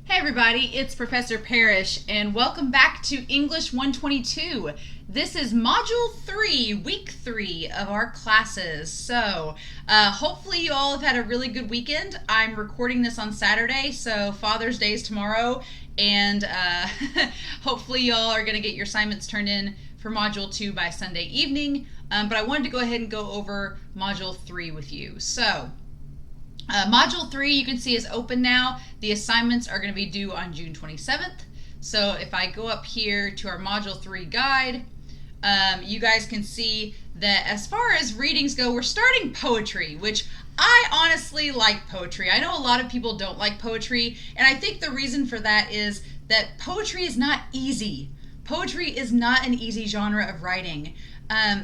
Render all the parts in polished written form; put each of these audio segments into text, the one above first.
Hey everybody, it's Professor Parish, and welcome back to English 122. This is Module 3, Week 3 of our classes. So, hopefully you all have had a really good weekend. I'm recording this on Saturday, so Father's Day is tomorrow, and hopefully y'all are going to get your assignments turned in for Module 2 by Sunday evening. But I wanted to go ahead and go over Module 3 with you. So, Module 3 you can see is open now. The assignments are going to be due on June 27th. So if I go up here to our Module 3 guide, you guys can see that as far as readings go, we're starting poetry, which I honestly like poetry. I know a lot of people don't like poetry, and I think the reason for that is that poetry is not easy. Poetry is not an easy genre of writing.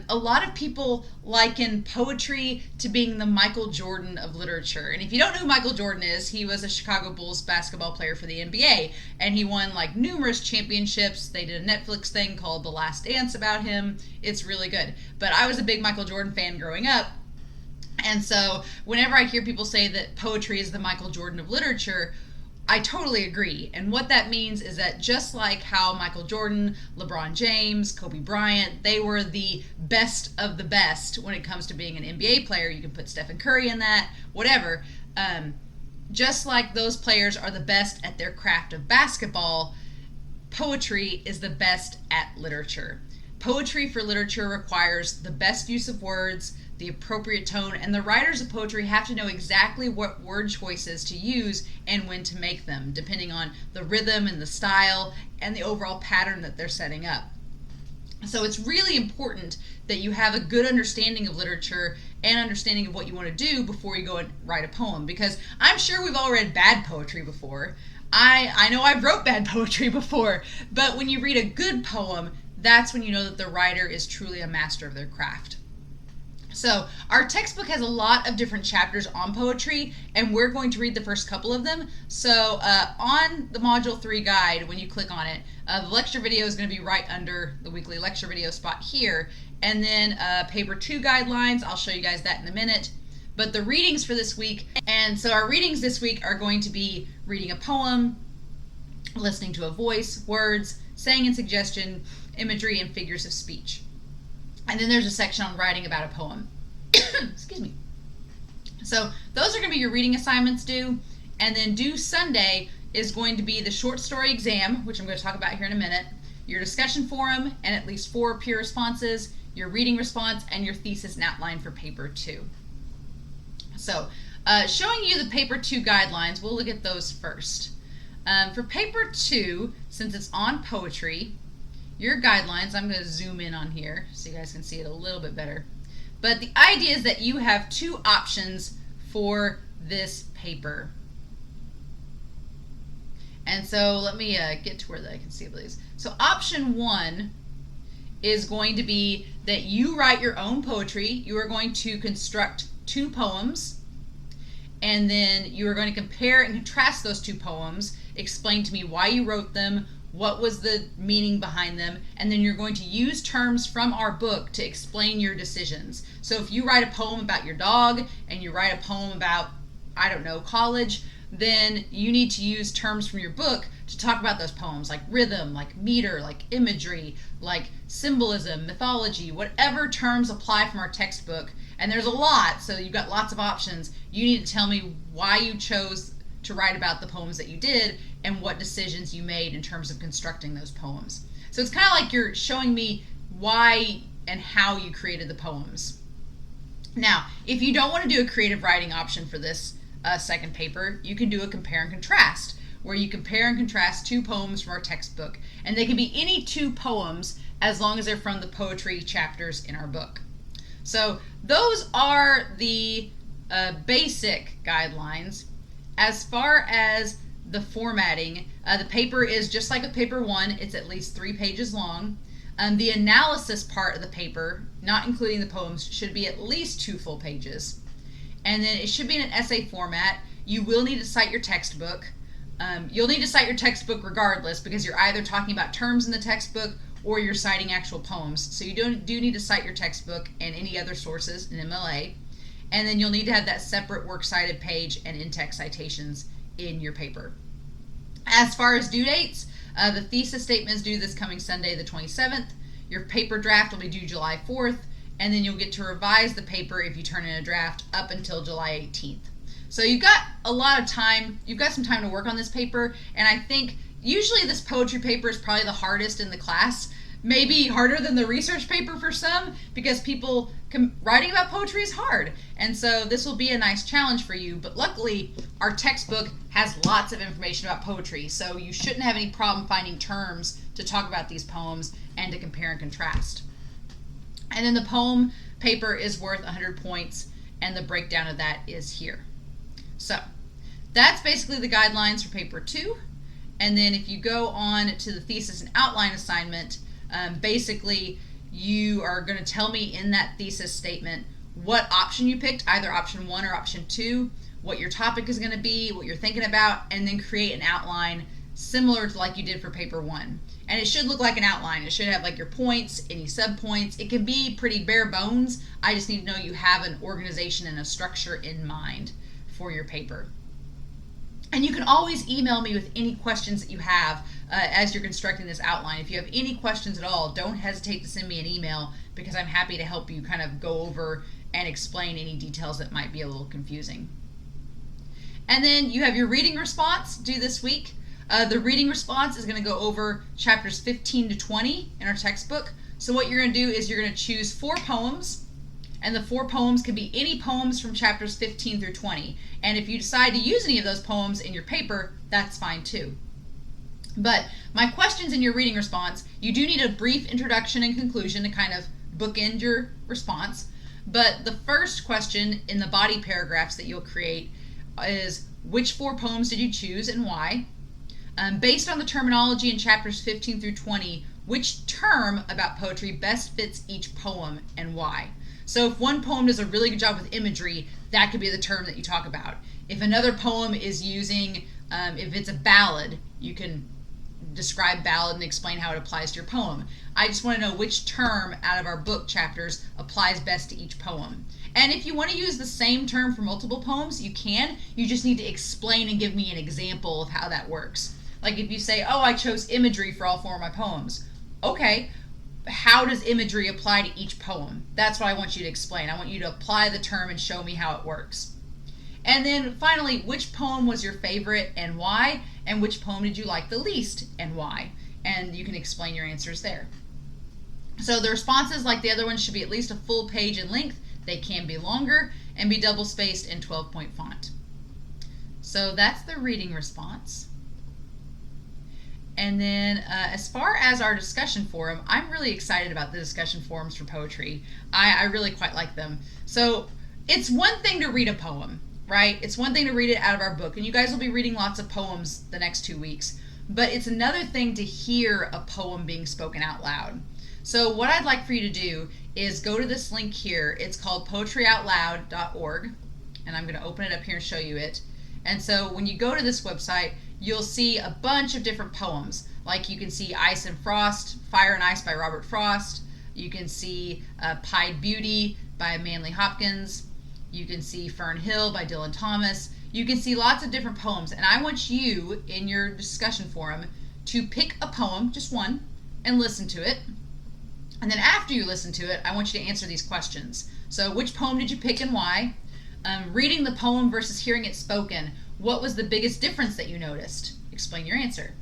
A lot of people liken poetry to being the Michael Jordan of literature. And if you don't know who Michael Jordan is, he was a Chicago Bulls basketball player for the NBA. And he won like numerous championships. They did a Netflix thing called The Last Dance about him. It's really good. But I was a big Michael Jordan fan growing up. And so whenever I hear people say that poetry is the Michael Jordan of literature, I totally agree. And what that means is that just like how Michael Jordan, LeBron James, Kobe Bryant, they were the best of the best when it comes to being an NBA player. You can put Stephen Curry in that, whatever. Just like those players are the best at their craft of basketball, poetry is the best at literature. Poetry for literature requires the best use of words, the appropriate tone, and the writers of poetry have to know exactly what word choices to use and when to make them, depending on the rhythm and the style and the overall pattern that they're setting up. So it's really important that you have a good understanding of literature and understanding of what you want to do before you go and write a poem, because I'm sure we've all read bad poetry before. I know I've wrote bad poetry before, but when you read a good poem, that's when you know that the writer is truly a master of their craft. So our textbook has a lot of different chapters on poetry, and we're going to read the first couple of them. So on the Module 3 guide, when you click on it, the lecture video is going to be right under the weekly lecture video spot here. And then Paper 2 guidelines, I'll show you guys that in a minute. But the readings for this week, and so our readings this week are going to be reading a poem, listening to a voice, words, saying and suggestion, imagery, and figures of speech. And then there's a section on writing about a poem. Excuse me. So those are going to be your reading assignments due. And then due Sunday is going to be the short story exam, which I'm going to talk about here in a minute, your discussion forum, and at least 4 peer responses, your reading response, and your thesis outline for paper 2. So showing you the paper 2 guidelines, we'll look at those first. For paper 2, since it's on poetry, your guidelines, I'm going to zoom in on here so you guys can see it a little bit better. But the idea is that you have 2 options for this paper. And so let me get to where I can see these. So option 1 is going to be that you write your own poetry. You are going to construct 2 poems, and then you are going to compare and contrast those 2 poems, explain to me why you wrote them, what was the meaning behind them, and then you're going to use terms from our book to explain your decisions. So if you write a poem about your dog and you write a poem about, I don't know, college, then you need to use terms from your book to talk about those poems, like rhythm, like meter, like imagery, like symbolism, mythology, whatever terms apply from our textbook. And there's a lot, so you've got lots of options. You need to tell me why you chose to write about the poems that you did and what decisions you made in terms of constructing those poems. So it's kind of like you're showing me why and how you created the poems. Now, if you don't want to do a creative writing option for this second paper, you can do a compare and contrast, where you compare and contrast 2 poems from our textbook. And they can be any 2 poems as long as they're from the poetry chapters in our book. So those are the basic guidelines. As far as the formatting, the paper is just like with paper 1. It's at least 3 pages long. The analysis part of the paper, not including the poems, should be at least 2 full pages. And then it should be in an essay format. You will need to cite your textbook. You'll need to cite your textbook regardless, because you're either talking about terms in the textbook or you're citing actual poems. So you do need to cite your textbook and any other sources in MLA. And then you'll need to have that separate works cited page and in-text citations in your paper. As far as due dates, the thesis statement is due this coming Sunday, the 27th. Your paper draft will be due July 4th, and then you'll get to revise the paper if you turn in a draft up until July 18th. So you've got a lot of time. You've got some time to work on this paper, and I think usually this poetry paper is probably the hardest in the class. Maybe harder than the research paper for some, because writing about poetry is hard. And so this will be a nice challenge for you. But luckily, our textbook has lots of information about poetry, so you shouldn't have any problem finding terms to talk about these poems and to compare and contrast. And then the poem paper is worth 100 points, and the breakdown of that is here. So that's basically the guidelines for paper 2. And then if you go on to the thesis and outline assignment, basically you are going to tell me in that thesis statement what option you picked, either option 1 or option 2, what your topic is going to be, what you're thinking about, and then create an outline similar to like you did for paper 1. And it should look like an outline. It should have like your points, any subpoints. It can be pretty bare bones. I just need to know you have an organization and a structure in mind for your paper. And you can always email me with any questions that you have as you're constructing this outline. If you have any questions at all, don't hesitate to send me an email, because I'm happy to help you kind of go over and explain any details that might be a little confusing. And then you have your reading response due this week. The reading response is going to go over chapters 15 to 20 in our textbook. So what you're going to do is you're going to choose 4 poems, and the 4 poems can be any poems from chapters 15 through 20. And if you decide to use any of those poems in your paper, that's fine too. But my questions in your reading response, you do need a brief introduction and conclusion to kind of bookend your response. But the first question in the body paragraphs that you'll create is, which 4 poems did you choose and why? Based on the terminology in chapters 15 through 20, which term about poetry best fits each poem and why? So if one poem does a really good job with imagery, that could be the term that you talk about. If another poem is using, if it's a ballad, you can describe ballad and explain how it applies to your poem. I just want to know which term out of our book chapters applies best to each poem. And if you want to use the same term for multiple poems, you can. You just need to explain and give me an example of how that works. Like if you say, oh, I chose imagery for all 4 of my poems. Okay, how does imagery apply to each poem? That's what I want you to explain. I want you to apply the term and show me how it works. And then finally, which poem was your favorite and why? And which poem did you like the least and why? And you can explain your answers there. So the responses, like the other ones, should be at least a full page in length. They can be longer and be double spaced in 12-point font. So that's the reading response. And then as far as our discussion forum, I'm really excited about the discussion forums for poetry. I really quite like them. So it's one thing to read a poem, right? It's one thing to read it out of our book, and you guys will be reading lots of poems the next 2 weeks. But it's another thing to hear a poem being spoken out loud. So what I'd like for you to do is go to this link here. It's called poetryoutloud.org, and I'm going to open it up here and show you it. And so when you go to this website, you'll see a bunch of different poems. Like you can see Ice and Frost, Fire and Ice by Robert Frost. You can see Pied Beauty by Manly Hopkins. You can see Fern Hill by Dylan Thomas. You can see lots of different poems. And I want you, in your discussion forum, to pick a poem, just one, and listen to it. And then after you listen to it, I want you to answer these questions. So which poem did you pick and why? Reading the poem versus hearing it spoken, what was the biggest difference that you noticed? Explain your answer.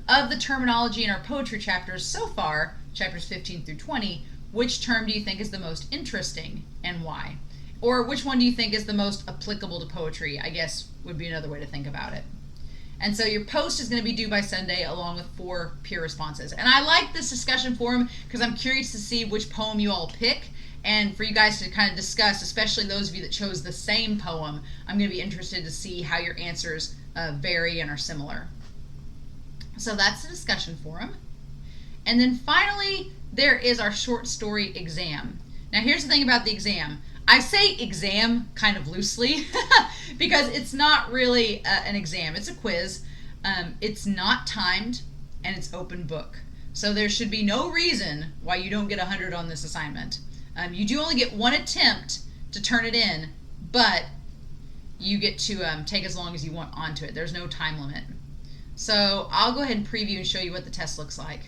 Of the terminology in our poetry chapters so far, chapters 15 through 20, which term do you think is the most interesting and why? Or which one do you think is the most applicable to poetry, I guess would be another way to think about it. And so your post is going to be due by Sunday along with 4 peer responses. And I like this discussion forum because I'm curious to see which poem you all pick, and for you guys to kind of discuss, especially those of you that chose the same poem. I'm going to be interested to see how your answers vary and are similar. So that's the discussion forum. And then finally, there is our short story exam. Now here's the thing about the exam. I say exam kind of loosely because it's not really an exam. It's a quiz. It's not timed, and it's open book. So there should be no reason why you don't get 100 on this assignment. You do only get 1 attempt to turn it in, but you get to take as long as you want onto it. There's no time limit. So I'll go ahead and preview and show you what the test looks like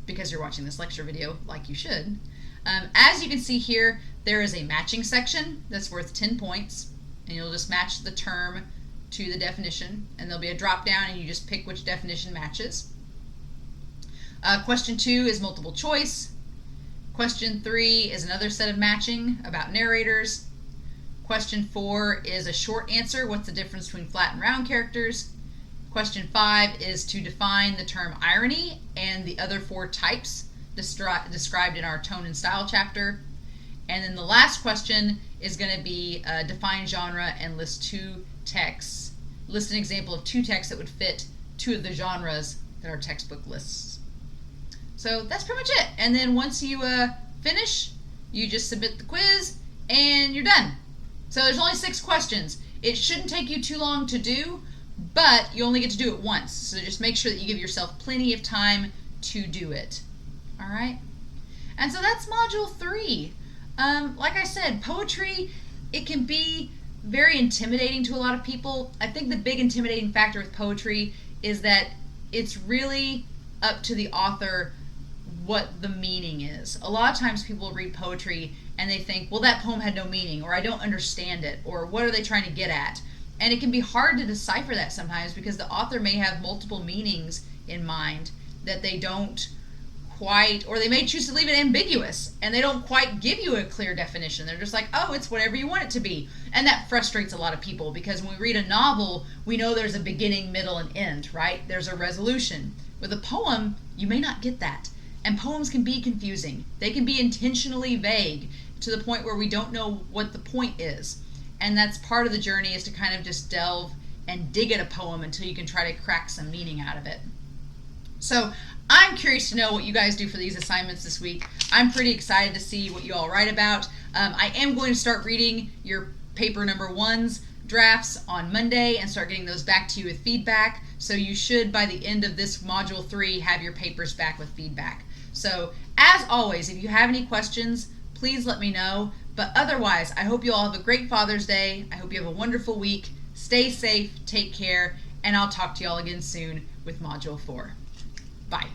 because you're watching this lecture video like you should. As you can see here, there is a matching section that's worth 10 points, and you'll just match the term to the definition, and there'll be a drop down and you just pick which definition matches. Question 2 is multiple choice. Question 3 is another set of matching about narrators. Question 4 is a short answer, what's the difference between flat and round characters. Question 5 is to define the term irony and the other 4 types described in our tone and style chapter. And then the last question is going to be define genre and list 2 texts. List an example of 2 texts that would fit 2 of the genres that our textbook lists. So that's pretty much it. And then once you finish, you just submit the quiz and you're done. So there's only 6 questions. It shouldn't take you too long to do, but you only get to do it once. So just make sure that you give yourself plenty of time to do it. All right? And so that's Module 3. Like I said, poetry, it can be very intimidating to a lot of people. I think the big intimidating factor with poetry is that it's really up to the author what the meaning is. A lot of times people read poetry and they think, well, that poem had no meaning, or I don't understand it, or what are they trying to get at? And it can be hard to decipher that sometimes because the author may have multiple meanings in mind that they don't quite, or they may choose to leave it ambiguous and they don't quite give you a clear definition. They're just like, oh, it's whatever you want it to be. And that frustrates a lot of people because when we read a novel, we know there's a beginning, middle, and end, right? There's a resolution. With a poem, you may not get that. And poems can be confusing. They can be intentionally vague to the point where we don't know what the point is. And that's part of the journey, is to kind of just delve and dig at a poem until you can try to crack some meaning out of it. So I'm curious to know what you guys do for these assignments this week. I'm pretty excited to see what you all write about. I am going to start reading your paper number 1's drafts on Monday and start getting those back to you with feedback. So you should, by the end of this Module 3, have your papers back with feedback. So as always, if you have any questions, please let me know. But otherwise, I hope you all have a great Father's Day. I hope you have a wonderful week. Stay safe, take care, and I'll talk to you all again soon with Module 4. Bye.